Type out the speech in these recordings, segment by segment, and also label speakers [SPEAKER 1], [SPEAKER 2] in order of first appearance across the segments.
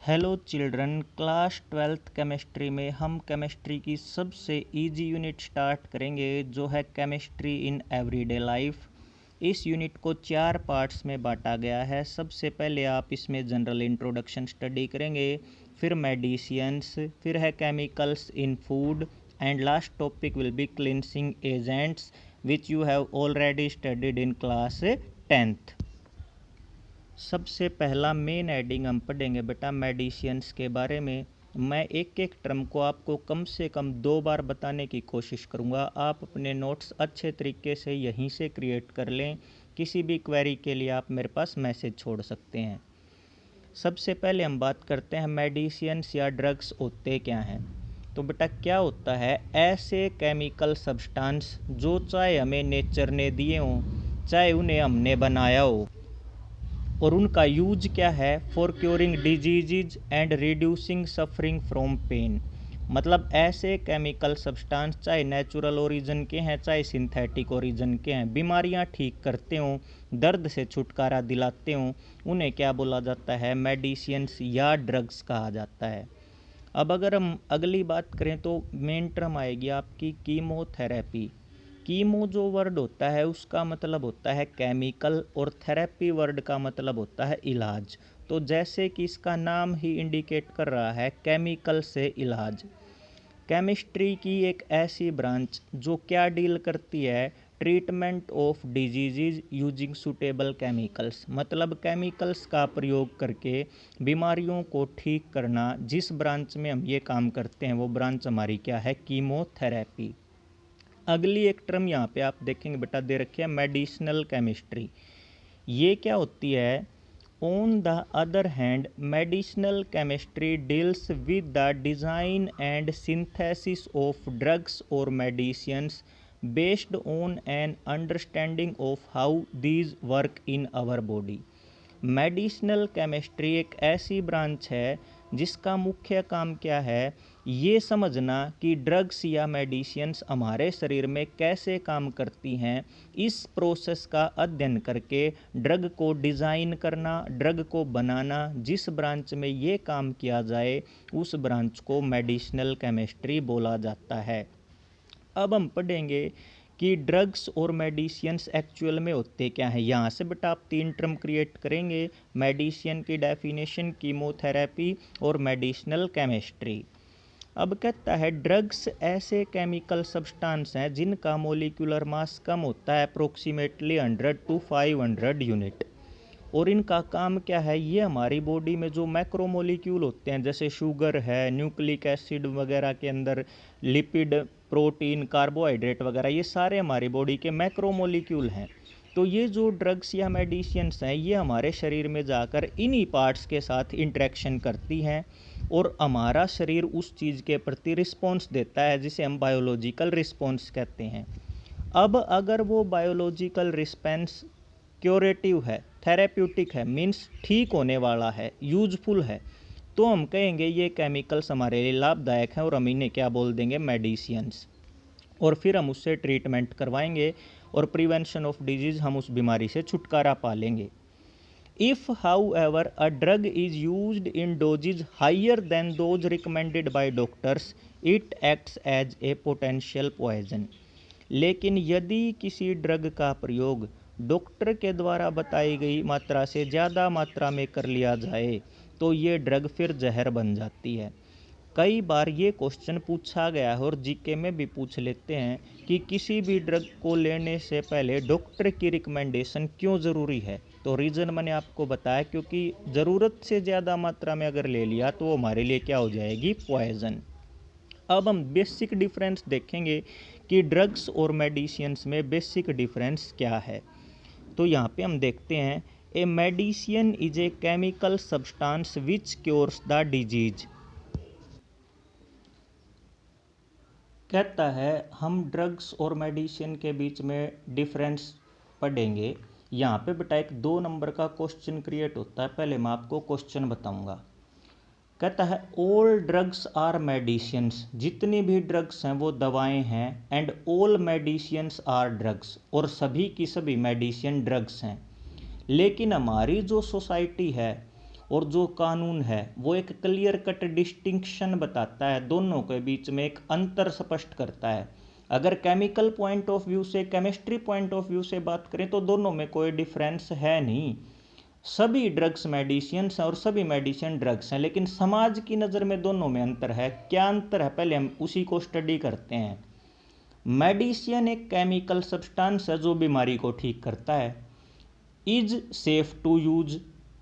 [SPEAKER 1] Hello children, class 12th chemistry में हम chemistry की सबसे इजी यूनिट स्टार्ट करेंगे जो है केमिस्ट्री इन एवरीडे लाइफ। इस यूनिट को 4 पार्ट्स में बांटा गया है। सबसे पहले आप इसमें जनरल इंट्रोडक्शन स्टडी करेंगे, फिर मेडिसिन्स, फिर है chemicals in food and last topic will be cleansing agents which you have already studied in class 10th। सबसे पहला मेन हेडिंग हम पढ़ेंगे बेटा मेडिसिन्स के बारे में। मैं एक एक टर्म को आपको कम से कम 2 बार बताने की कोशिश करूंगा। आप अपने नोट्स अच्छे तरीके से यहीं से क्रिएट कर लें। किसी भी क्वेरी के लिए आप मेरे पास मैसेज छोड़ सकते हैं। सबसे पहले हम बात करते हैं मेडिसिन्स या ड्रग्स होते क्या हैं। तो बेटा क्या होता है, ऐसे केमिकल सब्सटेंस जो चाहे हमें नेचर ने दिए हों, चाहे उन्हें हमने बनाया हो, और उनका यूज क्या है, for curing diseases and reducing suffering from pain. मतलब ऐसे केमिकल सब्सटेंस चाहे नेचुरल ओरिजिन के हैं चाहे सिंथेटिक ओरिजिन के हैं, बीमारियां ठीक करते हों, दर्द से छुटकारा दिलाते हों, उन्हें क्या बोला जाता है, मेडिसिन्स या ड्रग्स कहा जाता है। अब अगर हम अगली बात करें तो मेन टर्म आएगी आपकी कीमोथेरेपी। कीमो जो वर्ड होता है उसका मतलब होता है केमिकल और थेरेपी वर्ड का मतलब होता है इलाज। तो जैसे कि इसका नाम ही इंडिकेट कर रहा है, केमिकल से इलाज। केमिस्ट्री की एक ऐसी ब्रांच जो क्या डील करती है, treatment of disease using suitable chemicals. मतलब केमिकल्स का प्रयोग करके बीमारियों को ठीक करना। जिस ब्रांच में हम ये काम करते हैं वो ब्रांच हमारी क्या है, कीमोथेरेपी। अगली एक टर्म यहाँ पे आप देखेंगे बेटा दे रखी है मेडिसिनल केमिस्ट्री। ये क्या होती है, on the other hand medicinal chemistry deals with the design and synthesis of drugs और medicines based on an understanding of how these work in our body. Medicinal chemistry एक ऐसी ब्रांच है जिसका मुख्य काम क्या है, ये समझना कि ड्रग्स या मेडिसिन्स हमारे शरीर में कैसे काम करती हैं। इस प्रोसेस का अध्ययन करके ड्रग को डिज़ाइन करना, ड्रग को बनाना। जिस ब्रांच में ये काम किया जाए उस ब्रांच को मेडिसिनल केमिस्ट्री बोला जाता है। अब हम पढ़ेंगे कि ड्रग्स और मेडिसिन्स एक्चुअल में होते क्या हैं। यहाँ से बेटा आप 3 टर्म क्रिएट करेंगे, मेडिसिन की डेफिनेशन, कीमोथेरेपी और मेडिसिनल केमिस्ट्री। अब कहता है ड्रग्स ऐसे केमिकल सब्सटेंस हैं जिनका मोलिकुलर मास कम होता है अप्रोक्सीमेटली 100 to 500 यूनिट। और इनका काम क्या है, ये हमारी बॉडी में जो मैक्रोमोलिक्यूल होते हैं जैसे शुगर है, न्यूक्लिक एसिड वगैरह के अंदर लिपिड, प्रोटीन, कार्बोहाइड्रेट वगैरह, ये सारे हमारी बॉडी के मैक्रोमोलिक्यूल हैं। तो ये जो ड्रग्स या मेडिसिन्स हैं ये हमारे शरीर में जाकर इन्हीं पार्ट्स के साथ इंटरेक्शन करती हैं और हमारा शरीर उस चीज़ के प्रति रिस्पॉन्स देता है जिसे हम बायोलॉजिकल रिस्पॉन्स कहते हैं। अब अगर वो बायोलॉजिकल रिस्पॉन्स क्योरेटिव है, थेरेप्यूटिक है, मीन्स ठीक होने वाला है, यूजफुल है, तो हम कहेंगे ये केमिकल्स हमारे लिए लाभदायक हैं और हम इन्हें क्या बोल देंगे, मेडिसिन्स। और फिर हम उससे ट्रीटमेंट करवाएंगे और प्रिवेंशन ऑफ डिजीज़, हम उस बीमारी से छुटकारा पा लेंगे। If however a drug is used in doses higher than those recommended by doctors, it acts as a potential poison. लेकिन यदि किसी ड्रग का प्रयोग डॉक्टर के द्वारा बताई गई मात्रा से ज़्यादा मात्रा में कर लिया जाए तो ये ड्रग फिर जहर बन जाती है। कई बार ये क्वेश्चन पूछा गया है और जीके में भी पूछ लेते हैं कि किसी भी ड्रग को लेने से पहले डॉक्टर की रिकमेंडेशन क्यों ज़रूरी है। तो रीज़न मैंने आपको बताया, क्योंकि ज़रूरत से ज़्यादा मात्रा में अगर ले लिया तो वो हमारे लिए क्या हो जाएगी, पॉइजन। अब हम बेसिक डिफरेंस देखेंगे कि ड्रग्स और मेडिसिन्स में बेसिक डिफरेंस क्या है। तो यहाँ पे हम देखते हैं, a medicine is a chemical substance which cures the disease. कहता है हम ड्रग्स और मेडिसिन के बीच में डिफरेंस पढ़ेंगे। यहाँ पे बेटा एक 2 नंबर का क्वेश्चन क्रिएट होता है। पहले मैं आपको क्वेश्चन बताऊंगा। कहता है ऑल ड्रग्स आर मेडिसिन्स, जितनी भी ड्रग्स हैं वो दवाएं हैं, and all medicines are drugs, और सभी की सभी मेडिसिन ड्रग्स हैं। लेकिन हमारी जो सोसाइटी है और जो कानून है वो एक क्लियर कट डिस्टिंक्शन बताता है, दोनों के बीच में एक अंतर स्पष्ट करता है। अगर केमिकल पॉइंट ऑफ व्यू से, केमिस्ट्री पॉइंट ऑफ व्यू से बात करें तो दोनों में कोई डिफरेंस है नहीं। सभी ड्रग्स मेडिसिन्स हैं और सभी मेडिसिन ड्रग्स हैं, लेकिन समाज की नज़र में दोनों में अंतर है। क्या अंतर है, पहले हम उसी को स्टडी करते हैं। मेडिसिन एक केमिकल सब्सटेंस है जो बीमारी को ठीक करता है। इज सेफ टू यूज,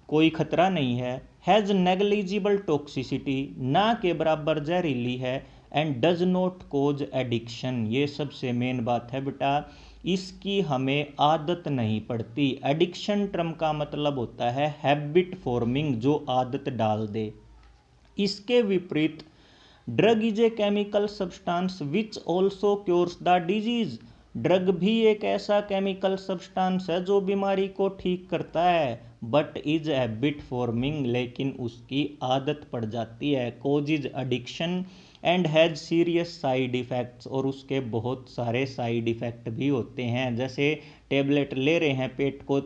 [SPEAKER 1] कोई खतरा नहीं है। हैज़ नेग्लिजिबल टॉक्सिसिटी, ना के बराबर जहरीली है। And does not cause addiction, ये सबसे मेन बात है बेटा, इसकी हमें आदत नहीं पड़ती। एडिक्शन टर्म का मतलब होता है हैबिट फॉर्मिंग, जो आदत डाल दे। इसके विपरीत drug is a chemical substance which also cures the disease, drug भी एक ऐसा केमिकल सब्सटेंस है जो बीमारी को ठीक करता है, बट इज हैबिट फॉर्मिंग, लेकिन उसकी आदत पड़ जाती है। Causes addiction and has serious side effects, और उसके बहुत सारे साइड इफ़ेक्ट भी होते हैं। जैसे टेबलेट ले रहे हैं पेट को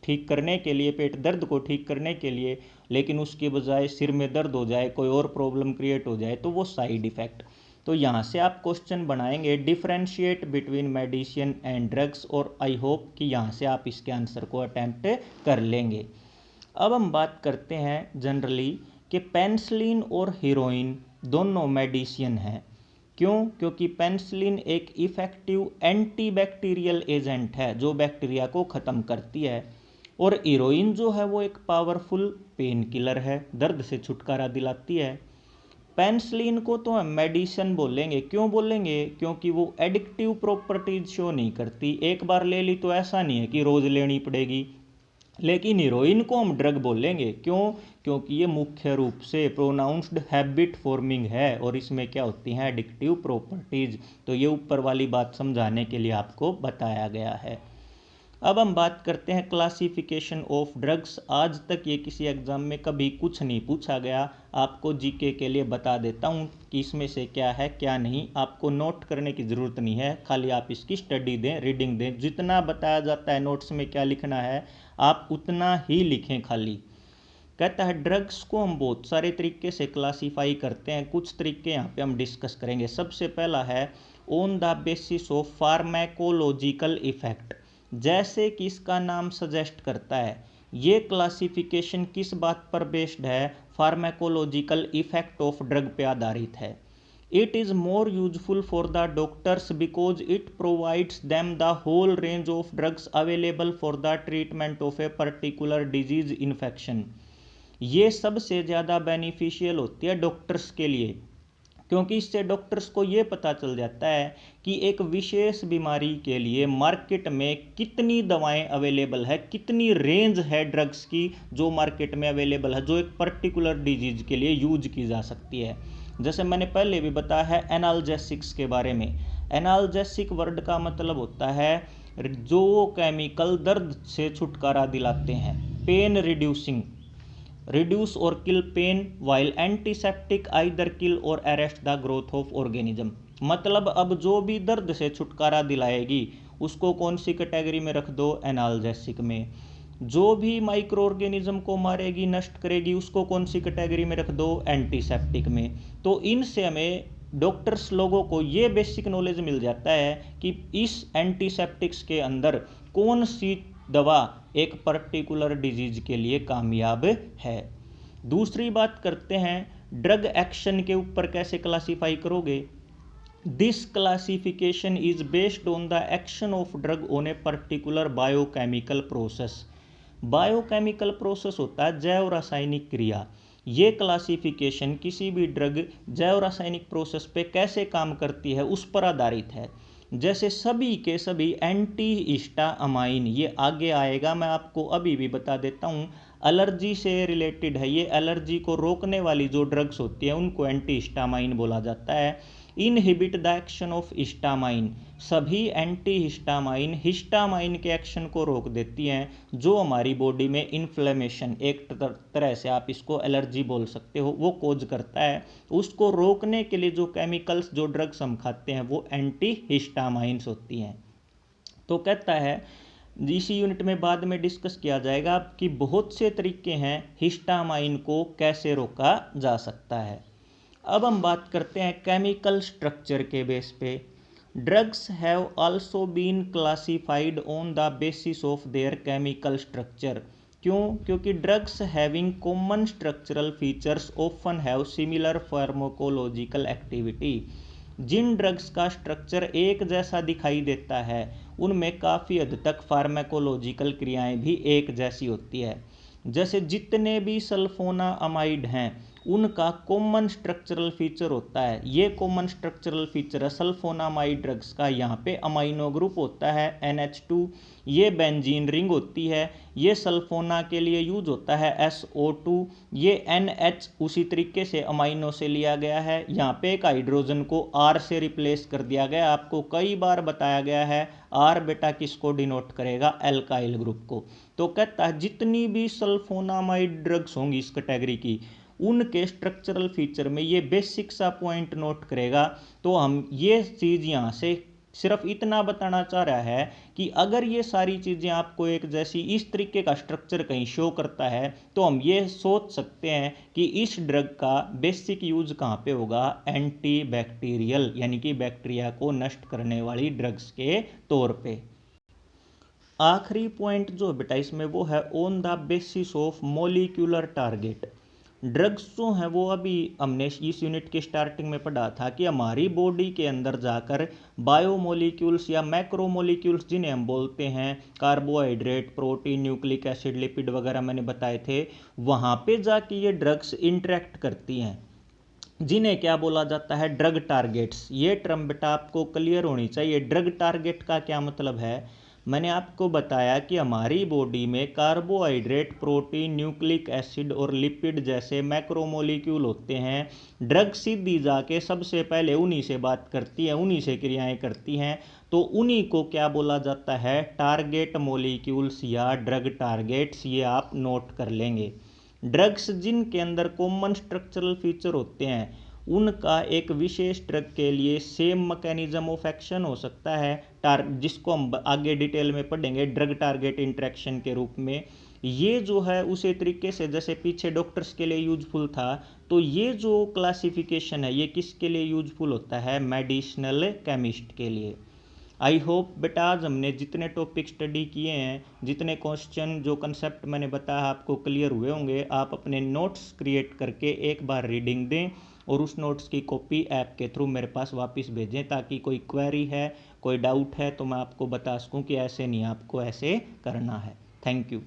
[SPEAKER 1] ठीक करने के लिए, पेट दर्द को ठीक करने के लिए, लेकिन उसके बजाय सिर में दर्द हो जाए, कोई और प्रॉब्लम क्रिएट हो जाए, तो वो साइड इफ़ेक्ट। तो यहाँ से आप क्वेश्चन बनाएंगे differentiate between medicine and drugs, और आई होप कि यहाँ से आप इसके आंसर को अटैम्प्ट कर लेंगे। अब हम बात करते हैं जनरली कि पेनिसिलिन और हीरोइन दोनों मेडिसिन हैं। क्यों? क्योंकि पेनिसिलिन एक इफ़ेक्टिव एंटीबैक्टीरियल एजेंट है जो बैक्टीरिया को ख़त्म करती है, और हीरोइन जो है वो एक पावरफुल पेन किलर है, दर्द से छुटकारा दिलाती है। पेनिसिलिन को तो हम मेडिसिन बोलेंगे। क्यों बोलेंगे? क्योंकि वो एडिक्टिव प्रॉपर्टीज शो नहीं करती। एक बार ले ली तो ऐसा नहीं है कि रोज़ लेनी पड़ेगी। लेकिन हीरोइन को हम ड्रग बोलेंगे। क्यों? क्योंकि ये मुख्य रूप से प्रोनाउंस्ड हैबिट फॉर्मिंग है और इसमें क्या होती हैं, एडिक्टिव प्रॉपर्टीज। तो ये ऊपर वाली बात समझाने के लिए आपको बताया गया है। अब हम बात करते हैं क्लासिफिकेशन ऑफ ड्रग्स। आज तक ये किसी एग्जाम में कभी कुछ नहीं पूछा गया, आपको जीके के लिए बता देता हूँ कि इसमें से क्या है क्या नहीं। आपको नोट करने की ज़रूरत नहीं है, खाली आप इसकी स्टडी दें, रीडिंग दें। जितना बताया जाता है नोट्स में क्या लिखना है आप उतना ही लिखें खाली। कहता है ड्रग्स को हम बहुत सारे तरीके से क्लासीफाई करते हैं, कुछ तरीके यहाँ पे हम डिस्कस करेंगे। सबसे पहला है on the basis of pharmacological effect. जैसे कि इसका नाम सजेस्ट करता है, ये क्लासिफिकेशन किस बात पर बेस्ड है? फार्माकोलॉजिकल इफेक्ट ऑफ ड्रग पे आधारित है। It is more useful for the doctors because it provides them the whole range of drugs available for the treatment of a particular disease infection. ये सबसे ज़्यादा बेनिफिशियल होती है doctors के लिए, क्योंकि इससे डॉक्टर्स को ये पता चल जाता है कि एक विशेष बीमारी के लिए मार्केट में कितनी दवाएं अवेलेबल है, कितनी रेंज है ड्रग्स की जो मार्केट में अवेलेबल है, जो एक पर्टिकुलर डिजीज के लिए यूज की जा सकती है। जैसे मैंने पहले भी बताया है एनाल्जेसिक्स के बारे में। एनाल्जेसिक वर्ड का मतलब होता है जो केमिकल दर्द से छुटकारा दिलाते हैं। पेन रिड्यूसिंग, रिड्यूस और किल पेन, वाइल एंटीसेप्टिक आइदर किल और arrest the growth of organism. मतलब अब जो भी दर्द से छुटकारा दिलाएगी उसको कौन सी कैटेगरी में रख दो? एनाल्जेसिक में। जो भी माइक्रो ऑर्गेनिज्म को मारेगी, नष्ट करेगी, उसको कौन सी कैटेगरी में रख दो? एंटीसेप्टिक में। तो इनसे हमें डॉक्टर्स लोगों को ये बेसिक नॉलेज मिल जाता है कि इस एंटीसेप्टिक्स के अंदर कौन सी दवा एक पर्टिकुलर डिजीज के लिए कामयाब है। दूसरी बात करते हैं ड्रग एक्शन के ऊपर कैसे क्लासीफाई करोगे। This classification is based on the action of drug on a particular biochemical process. Biochemical process होता है जैव रासायनिक क्रिया। ये क्लासिफिकेशन किसी भी ड्रग जैव रासायनिक प्रोसेस पे कैसे काम करती है उस पर आधारित है। जैसे सभी के सभी एंटी हिस्टामाइन, ये आगे आएगा, मैं आपको अभी भी बता देता हूँ, एलर्जी से रिलेटेड है। ये एलर्जी को रोकने वाली जो ड्रग्स होती है उनको एंटी हिस्टामाइन बोला जाता है। Inhibit the action of histamine, सभी एंटी हिस्टामाइन हिस्टामाइन के एक्शन को रोक देती हैं जो हमारी बॉडी में इन्फ्लेमेशन, एक तरह से आप इसको एलर्जी बोल सकते हो, वो कोज करता है। उसको रोकने के लिए जो केमिकल्स, जो ड्रग्स हम खाते हैं वो एंटी हिस्टामाइंस होती हैं। तो कहता है इसी यूनिट में बाद में डिस्कस किया जाएगा कि बहुत से तरीके हैं हिस्टामाइन को कैसे रोका जा सकता है। अब हम बात करते हैं केमिकल स्ट्रक्चर के बेस पे। Drugs have also been classified on the basis of their chemical structure. क्यों? क्योंकि drugs having common structural features often have similar pharmacological activity. जिन ड्रग्स का स्ट्रक्चर एक जैसा दिखाई देता है उनमें काफ़ी हद तक फार्माकोलॉजिकल क्रियाएं भी एक जैसी होती है। जैसे जितने भी सल्फोनामाइड हैं उनका कॉमन स्ट्रक्चरल फीचर होता है, ये कॉमन स्ट्रक्चरल फीचर है सल्फोनामाइड ड्रग्स का। यहाँ पे अमाइनो ग्रुप होता है NH2, ये बेंजीन रिंग होती है, ये सल्फोना के लिए यूज होता है SO2, ये NH उसी तरीके से अमाइनो से लिया गया है। यहाँ पे एक हाइड्रोजन को R से रिप्लेस कर दिया गया। आपको कई बार बताया गया है R बेटा किसको डिनोट करेगा? एल्काइल ग्रुप को। तो कहता है जितनी भी सल्फोनामाइड ड्रग्स होंगी इस कैटेगरी की उनके स्ट्रक्चरल फीचर में ये बेसिक सा पॉइंट नोट करेगा। तो हम ये चीज़ यहाँ से सिर्फ इतना बताना चाह रहा है कि अगर ये सारी चीज़ें आपको एक जैसी इस तरीके का स्ट्रक्चर कहीं शो करता है तो हम ये सोच सकते हैं कि इस ड्रग का बेसिक यूज कहाँ पे होगा? एंटी बैक्टीरियल, यानी कि बैक्टीरिया को नष्ट करने वाली ड्रग्स के तौर पे। आखिरी पॉइंट जो बेटा इसमें वो है on the basis of molecular target. Drugs जो हैं वो अभी हमने इस यूनिट के स्टार्टिंग में पढ़ा था कि हमारी बॉडी के अंदर जाकर बायोमोलिक्यूल्स या मैक्रोमोलिक्यूल्स जिन्हें हम बोलते हैं carbohydrate, protein, nucleic acid, lipid वगैरह मैंने बताए थे, वहाँ पे जाके ये ड्रग्स इंटरेक्ट करती हैं जिन्हें क्या बोला जाता है? Drug targets. ये टर्म बेटा आपको क्लियर होनी चाहिए। ड्रग टारगेट का क्या मतलब है? मैंने आपको बताया कि हमारी बॉडी में कार्बोहाइड्रेट, प्रोटीन, न्यूक्लिक एसिड और लिपिड जैसे मैक्रोमोलिक्यूल होते हैं। ड्रग सीधी जाके सबसे पहले उन्हीं से बात करती है, उन्हीं से क्रियाएं करती हैं। तो उन्हीं को क्या बोला जाता है? टारगेट मोलिक्यूल्स या ड्रग टारगेट्स। ये आप नोट कर लेंगे। ड्रग्स जिनके अंदर कॉमन स्ट्रक्चरल फीचर होते हैं उनका एक विशेष ड्रग के लिए सेम मैकेनिज्म ऑफ एक्शन हो सकता है, जिसको हम आगे डिटेल में पढ़ेंगे ड्रग टारगेट इंटरेक्शन के रूप में। ये जो है उसी तरीके से जैसे पीछे डॉक्टर्स के लिए यूजफुल था, तो ये जो क्लासिफिकेशन है ये किसके लिए यूजफुल होता है? मेडिसिनल केमिस्ट के लिए। आई होप बेटा आज हमने जितने टॉपिक स्टडी किए हैं, जितने क्वेश्चन जो कंसेप्ट मैंने बताया आपको क्लियर हुए होंगे। आप अपने नोट्स क्रिएट करके एक बार रीडिंग दें और उस नोट्स की कॉपी ऐप के थ्रू मेरे पास वापस भेजें, ताकि कोई क्वेरी है, कोई डाउट है तो मैं आपको बता सकूं कि ऐसे नहीं, आपको ऐसे करना है। Thank you.